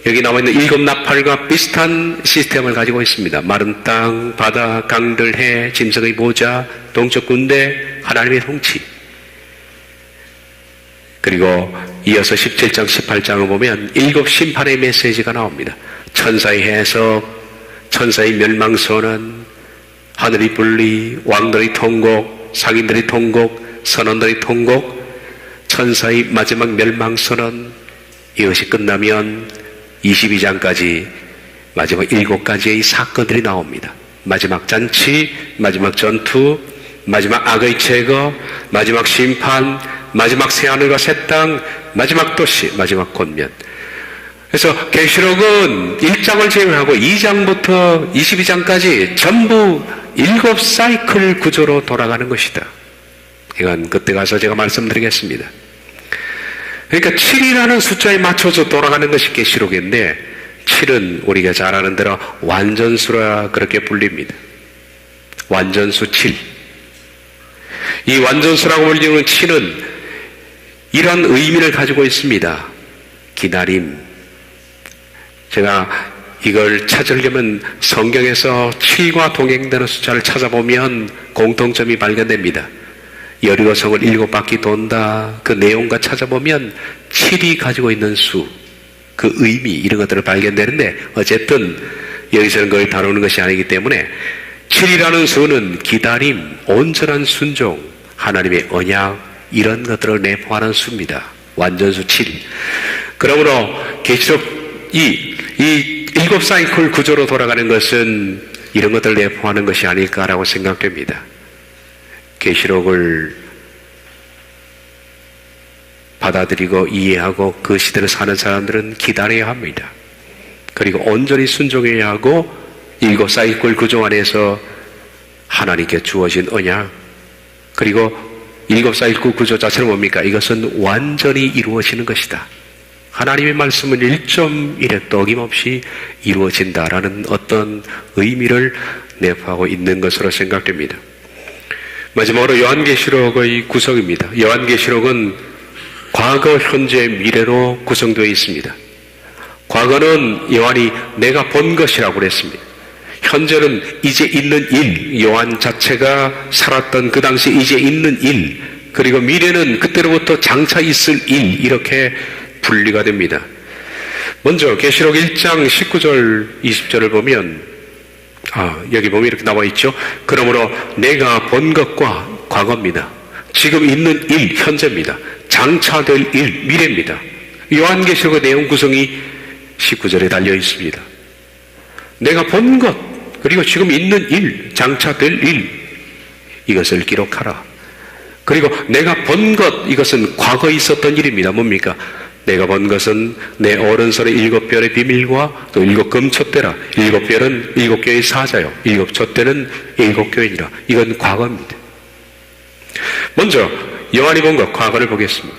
여기 나와 있는 7 나팔과 비슷한 시스템을 가지고 있습니다. 마른 땅, 바다, 강들, 해, 짐승의 보좌, 동쪽 군대, 하나님의 통치. 그리고 이어서 17장, 18장을 보면 7 심판의 메시지가 나옵니다. 천사의 해석, 천사의 멸망선언, 하늘의 분리, 왕들의 통곡, 상인들의 통곡, 선원들의 통곡, 천사의 마지막 멸망선언. 이것이 끝나면 22장까지 마지막 7가지의 사건들이 나옵니다. 마지막 잔치, 마지막 전투, 마지막 악의 제거, 마지막 심판, 마지막 새하늘과 새 땅, 마지막 도시, 마지막 권면. 그래서 계시록은 1장을 제외하고 2장부터 22장까지 전부 7 사이클 구조로 돌아가는 것이다. 이건 그때 가서 제가 말씀드리겠습니다. 그러니까 7이라는 숫자에 맞춰서 돌아가는 것이 계시록인데 7은 우리가 잘 아는 대로 완전수라 그렇게 불립니다. 완전수 7. 이 완전수라고 불리는 7은 이런 의미를 가지고 있습니다. 기다림. 제가 이걸 찾으려면 성경에서 7과 동행되는 숫자를 찾아보면 공통점이 발견됩니다. 여리고성을 7바퀴 돈다. 그 내용과 찾아보면 7이 가지고 있는 수, 그 의미 이런 것들을 발견되는데 어쨌든 여기서는 그걸 다루는 것이 아니기 때문에 7이라는 수는 기다림, 온전한 순종, 하나님의 언약 이런 것들을 내포하는 수입니다. 완전수 7. 그러므로 계시록이 이 7 사이클 구조로 돌아가는 것은 이런 것들을 내포하는 것이 아닐까라고 생각됩니다. 계시록을 받아들이고 이해하고 그 시대를 사는 사람들은 기다려야 합니다. 그리고 온전히 순종해야 하고 7 사이클 구조 안에서 하나님께 주어진 언약, 그리고 7 사이클 구조 자체는 뭡니까? 이것은 완전히 이루어지는 것이다. 하나님의 말씀은 1.1획도 어김없이 이루어진다라는 어떤 의미를 내포하고 있는 것으로 생각됩니다. 마지막으로 요한계시록의 구성입니다. 요한계시록은 과거, 현재, 미래로 구성되어 있습니다. 과거는 요한이 내가 본 것이라고 그랬습니다. 현재는 이제 있는 일, 요한 자체가 살았던 그 당시 이제 있는 일, 그리고 미래는 그때로부터 장차 있을 일, 이렇게 분리가 됩니다. 먼저 계시록 1장 19절 20절을 보면 여기 보면 이렇게 나와 있죠. 그러므로 내가 본 것과 과거입니다. 지금 있는 일, 현재입니다. 장차 될 일, 미래입니다. 요한계시록의 내용 구성이 19절에 달려 있습니다. 내가 본 것, 그리고 지금 있는 일, 장차될 일, 이것을 기록하라. 그리고 내가 본 것, 이것은 과거에 있었던 일입니다. 뭡니까? 내가 본 것은 내 오른손의 7별의 비밀과 또 7 금촛대라. 7별은 7교회의 사자요, 7 촛대는 7교회니라. 이건 과거입니다. 먼저 요한이 본 것, 과거를 보겠습니다.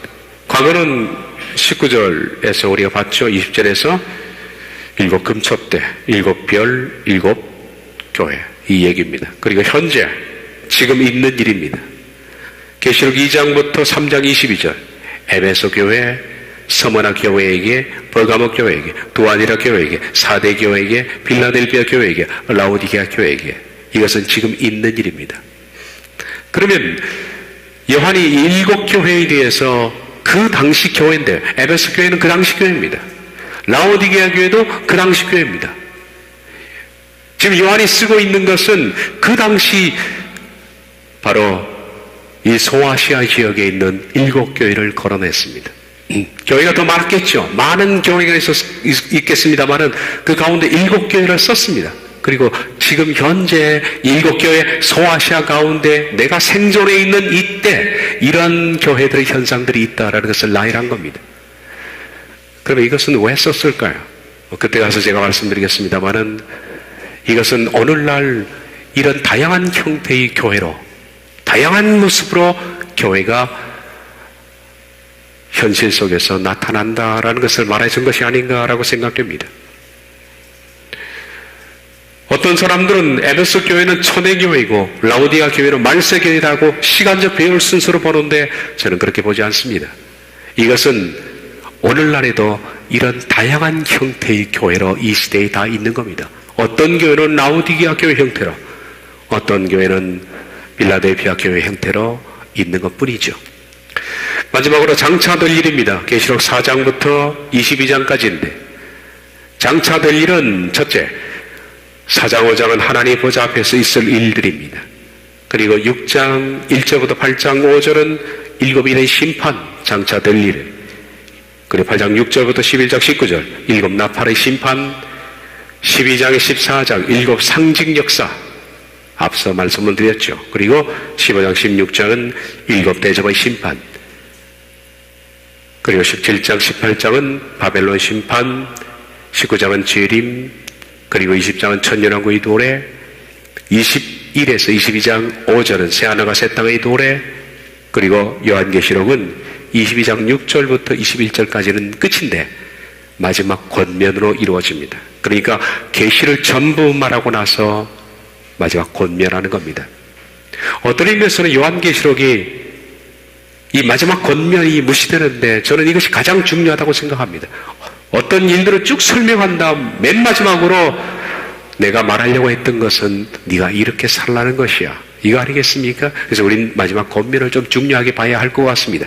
과거는 19절에서 우리가 봤죠. 20절에서 7 금촛대, 7별, 7 교회, 이 얘기입니다. 그리고 현재 지금 있는 일입니다. 계시록 2장부터 3장 22절, 에베소 교회, 서머나 교회에게, 버가모 교회에게, 두아니라 교회에게, 사대 교회에게, 빌라델비아 교회에게, 라오디게아 교회에게, 이것은 지금 있는 일입니다. 그러면 요한이 7 교회에 대해서 그 당시 교회인데, 에베소 교회는 그 당시 교회입니다. 라오디게아 교회도 그 당시 교회입니다. 지금 요한이 쓰고 있는 것은 그 당시 바로 이 소아시아 지역에 있는 7 교회를 걸어냈습니다. 교회가 더 많았겠죠. 많은 교회가 있겠습니다만은 그 가운데 7 교회를 썼습니다. 그리고 지금 현재 7 교회 소아시아 가운데 내가 생존해 있는 이때 이런 교회들의 현상들이 있다라는 것을 나열한 겁니다. 그러면 이것은 왜 썼을까요? 그때 가서 제가 말씀드리겠습니다만은 이것은 오늘날 이런 다양한 형태의 교회로, 다양한 모습으로 교회가 현실 속에서 나타난다라는 것을 말해 준 것이 아닌가라고 생각됩니다. 어떤 사람들은 에베소 교회는 초대교회이고 라오디아 교회는 말세교회라고 시간적 배열 순서로 보는데 저는 그렇게 보지 않습니다. 이것은 오늘날에도 이런 다양한 형태의 교회로 이 시대에 다 있는 겁니다. 어떤 교회는 라오디게아 교회 형태로, 어떤 교회는 빌라델피아 교회 형태로 있는 것뿐이죠. 마지막으로 장차 될 일입니다. 계시록 4장부터 22장까지인데 장차 될 일은 첫째, 4장 5장은 하나님 보좌 앞에서 있을 일들입니다. 그리고 6장 1절부터 8장 5절은 7인의 심판, 장차 될 일. 그리고 8장 6절부터 11장 19절 7 나팔의 심판, 12장에 14장 7 상징 역사, 앞서 말씀을 드렸죠. 그리고 15장 16장은 7 대접의 심판, 그리고 17장 18장은 바벨론 심판, 19장은 재림, 그리고 20장은 천년왕국의 도래, 21에서 22장 5절은 새하늘과 새 땅의 도래, 그리고 요한계시록은 22장 6절부터 21절까지는 끝인데 마지막 권면으로 이루어집니다. 그러니까 계시를 전부 말하고 나서 마지막 권면하는 겁니다. 어떤 의미에서는 요한계시록이 이 마지막 권면이 무시되는데 저는 이것이 가장 중요하다고 생각합니다. 어떤 일들을 쭉 설명한 다음 맨 마지막으로 내가 말하려고 했던 것은 네가 이렇게 살라는 것이야, 이거 아니겠습니까? 그래서 우린 마지막 권면을 좀 중요하게 봐야 할 것 같습니다.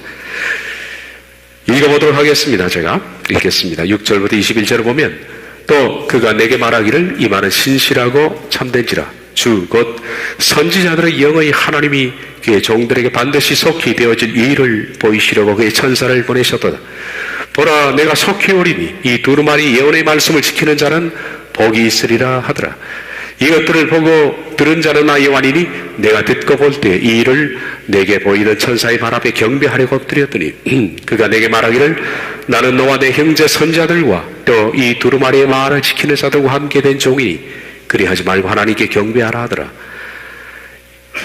읽어보도록 하겠습니다. 제가 읽겠습니다. 6절부터 21절을 보면, 또 그가 내게 말하기를 이 말은 신실하고 참된지라. 주 곧 선지자들의 영의 하나님이 그의 종들에게 반드시 속히 되어질 일을 보이시려고 그의 천사를 보내셨도다. 보라, 내가 속히 오리니 이 두루마리 예언의 말씀을 지키는 자는 복이 있으리라 하더라. 이것들을 보고 들은 자는 나 요한이니 내가 듣고 볼 때 이 일을 내게 보이던 천사의 발 앞에 경배하려고 엎드렸더니 그가 내게 말하기를 나는 너와 내 형제 선자들과 또 이 두루마리의 말을 지키는 자들과 함께 된 종이니 그리하지 말고 하나님께 경배하라 하더라.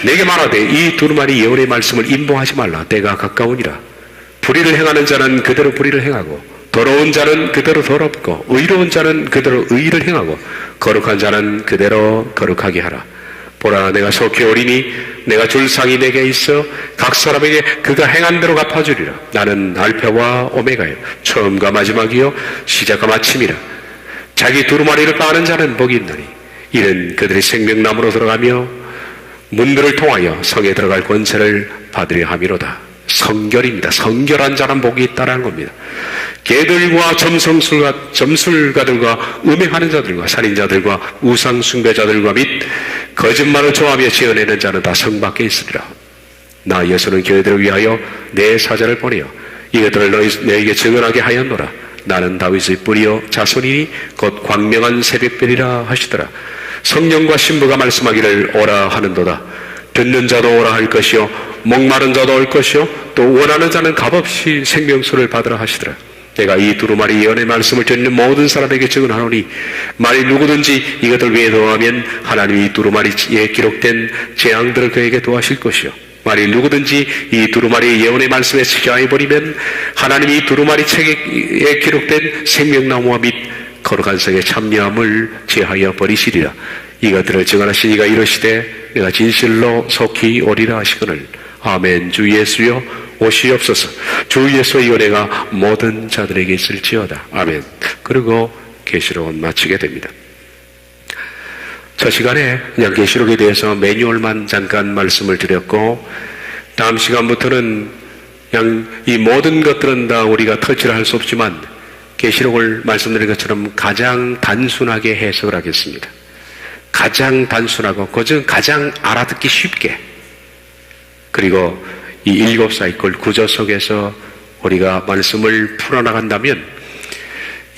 내게 말하되 이 두루마리 예언의 말씀을 임봉하지 말라. 때가 가까우니라. 불의를 행하는 자는 그대로 불의를 행하고 더러운 자는 그대로 더럽고 의로운 자는 그대로 의를 행하고 거룩한 자는 그대로 거룩하게 하라. 보라, 내가 속히 오리니 내가 줄 상이 내게 있어 각 사람에게 그가 행한 대로 갚아주리라. 나는 알파와 오메가요, 처음과 마지막이요 시작과 마침이라. 자기 두루마리를 빠는 자는 복이 있나니 이는 그들이 생명나무로 들어가며 문들을 통하여 성에 들어갈 권세를 받으려 함이로다. 성결입니다. 성결한 자는 복이 있다라는 겁니다. 개들과 점술가들과 음행하는 자들과 살인자들과 우상숭배자들과 및 거짓말을 좋아하며 지어내는 자는 다 성 밖에 있으리라. 나 예수는 교회들을 위하여 내 사자를 보내어 이것들을 너에게 증언하게 하였노라. 나는 다윗의 뿌리요 자손이니 곧 광명한 새벽별이라 하시더라. 성령과 신부가 말씀하기를 오라 하는도다. 듣는 자도 오라 할 것이요 목마른 자도 올 것이요 또 원하는 자는 값없이 생명수를 받으라 하시더라. 내가 이 두루마리 예언의 말씀을 듣는 모든 사람에게 증언하노니 만일 누구든지 이것들 위에 더하면 하나님이 이 두루마리에 기록된 재앙들을 그에게 도하실 것이요 만일 누구든지 이 두루마리 예언의 말씀에 지장해버리면 하나님이 이 두루마리 책에 기록된 생명나무와 및 거룩한 성의 참여함을 제하여 버리시리라. 이것들을 증언하신 이가 이르시되 내가 진실로 속히 오리라 하시거늘. 아멘. 주 예수여 오시옵소서. 주 예수의 은혜가 모든 자들에게 있을지어다. 아멘. 그리고 계시록은 마치게 됩니다. 저 시간에 그냥 계시록에 대해서 매뉴얼만 잠깐 말씀을 드렸고, 다음 시간부터는 그냥 이 모든 것들은 다 우리가 터치를 할 수 없지만 계시록을 말씀드린 것처럼 가장 단순하게 해석을 하겠습니다. 가장 단순하고 그중 가장 알아듣기 쉽게, 그리고 이 7사이클 구조 속에서 우리가 말씀을 풀어나간다면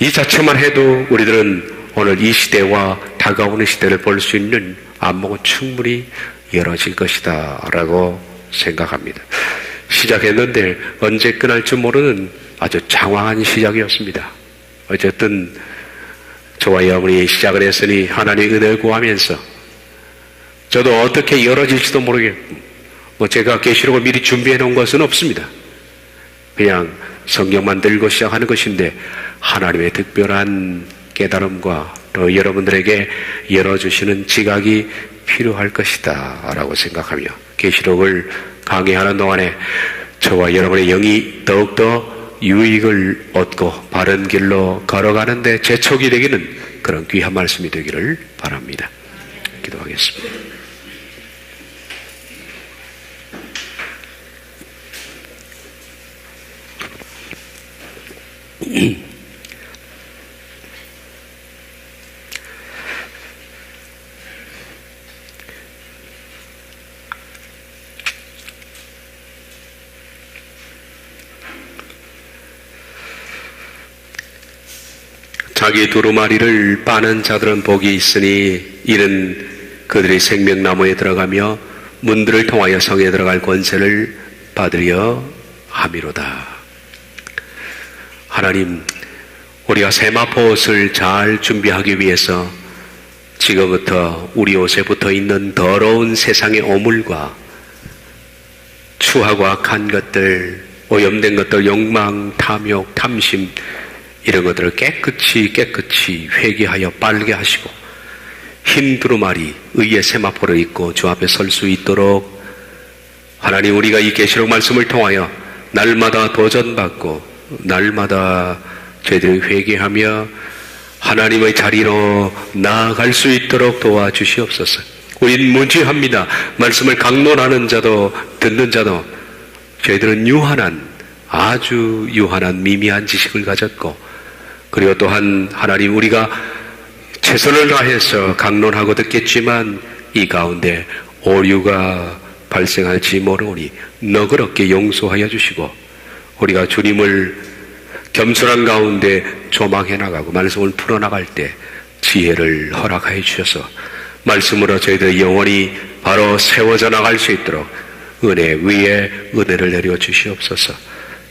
이 자체만 해도 우리들은 오늘 이 시대와 다가오는 시대를 볼 수 있는 안목은 충분히 열어질 것이다 라고 생각합니다. 시작했는데 언제 끝날지 모르는 아주 장황한 시작이었습니다. 어쨌든 저와 여러분이 시작을 했으니 하나님의 은혜를 구하면서 저도 어떻게 열어질지도 모르겠고 제가 계시록을 미리 준비해 놓은 것은 없습니다. 그냥 성경만 들고 시작하는 것인데 하나님의 특별한 깨달음과 또 여러분들에게 열어주시는 지각이 필요할 것이다 라고 생각하며 계시록을 강의하는 동안에 저와 여러분의 영이 더욱더 유익을 얻고 바른 길로 걸어가는데 재촉이 되기는 그런 귀한 말씀이 되기를 바랍니다. 기도하겠습니다. 자기 두루마리를 빠는 자들은 복이 있으니 이는 그들이 생명나무에 들어가며 문들을 통하여 성에 들어갈 권세를 받으려 함이로다. 하나님, 우리가 세마포 옷을 잘 준비하기 위해서 지금부터 우리 옷에 붙어있는 더러운 세상의 오물과 추하고 악한 것들, 오염된 것들, 욕망, 탐욕, 탐심 이런 것들을 깨끗이 회개하여 빨게 하시고 흰 두루마리 의의 세마포를 입고 주 앞에 설 수 있도록 하나님, 우리가 이 계시록 말씀을 통하여 날마다 도전받고 날마다 저희들이 회개하며 하나님의 자리로 나아갈 수 있도록 도와주시옵소서. 우린 무지합니다. 말씀을 강론하는 자도 듣는 자도 저희들은 아주 유한한 미미한 지식을 가졌고, 그리고 또한 하나님, 우리가 최선을 다해서 강론하고 듣겠지만 이 가운데 오류가 발생할지 모르오니 너그럽게 용서하여 주시고 우리가 주님을 겸손한 가운데 조망해 나가고 말씀을 풀어나갈 때 지혜를 허락하여 주셔서 말씀으로 저희들의 영혼이 바로 세워져 나갈 수 있도록 은혜 위에 은혜를 내려 주시옵소서.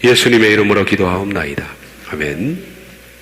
예수님의 이름으로 기도하옵나이다. 아멘.